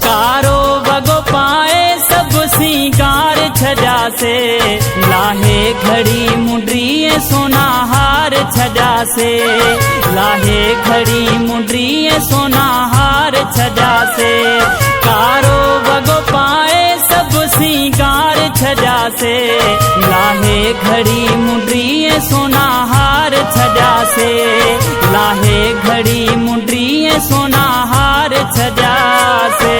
कारो वगो पाए सब सिंगार छजा से, लाहे घड़ी मुंडरी सोना हार छजा से, लाहे घड़ी मुंडरी सोना हार छजा से। कारो वगो पाए सब सिंगार छजा से, लाहे घड़ी मुंडरी सोना हार छजा से, लाहे घड़ी मुंडरी सोना हार छजा से।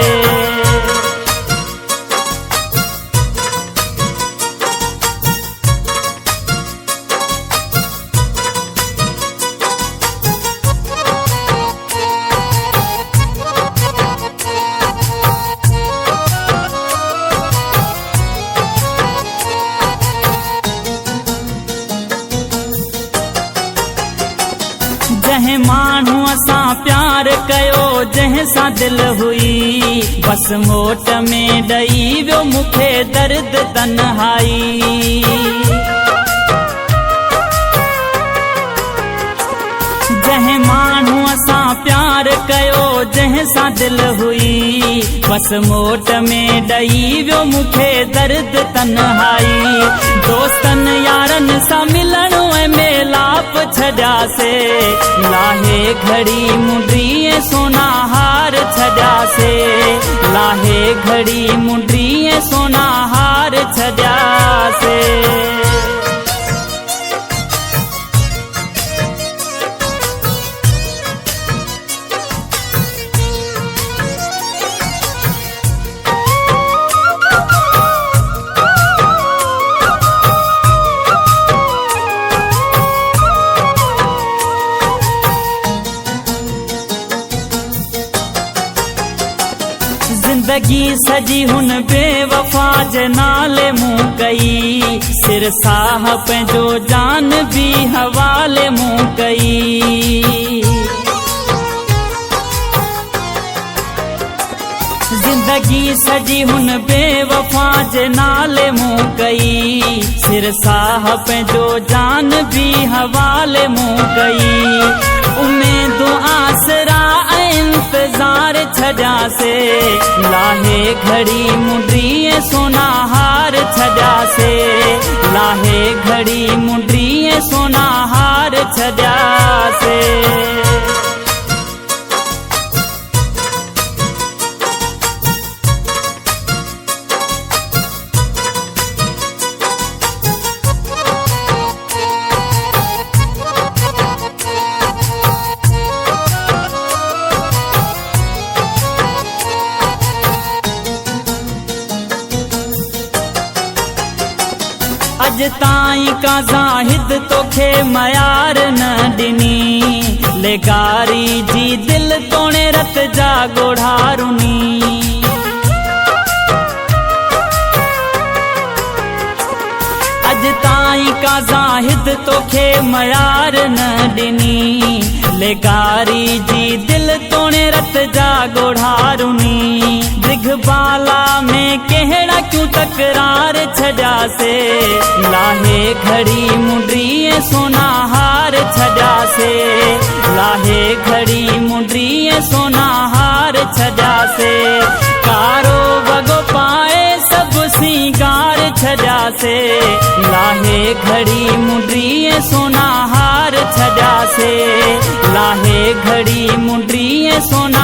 जह मानू असां प्यार कयो जंहिं सां दिल हुई, बस मोट में ॾई वियो मूंखे दर्द तन्हाई। जंहिं मानू असां प्यार कयो जंहिं सां दिल हुई, बस मोट में ॾई वियो मूंखे दर्द तन्हाई। दोस्तनि यारनि सां मिलण ऐं मेलाप छॾिया से, लाहे घड़ी मुंडरी सोना हार छॾिया से, लाहे घड़ी मुंडरी सोना हार छॾिया से। जिंदगी सजी हुन बेवफा जे नाले मूं कई, सिर साह पंहिंजो जान भी हवाले मूं कई। जिंदगी सजी हुन बेवफा जे नाले मूं कई, सिर साह पंहिंजो जान भी हवाले मूं कई। उम्मीद आसरा इंतजार छजा से, लाहे घड़ी मुंडरी सोना हार छजा से, लाहे घड़ी मुंडरी सोना हार छजा से। अज ताईं का ज़ाहिद तोखे मयार न ॾिनी, लेगारी जी दिल तोणे रत जा गोढ़ारुनी। अज ताईं का ज़ाहिद तोखे मयार न ॾिनी, लेगारी जी दिल तोणे रत जा गोढ़ारुनी। दिघबाला में कहिड़ा क्यों तकरार छजा से, लाहे घड़ी मुंडरी सोना हार छजा से, लाहे घड़ी मुंडरी सोना हार छजा से। कारो वगो पाए सब सिंगार छजा से, लाहे घड़ी मुंडरी सोना हार छजा से, लाहे घड़ी मुंडरी सोना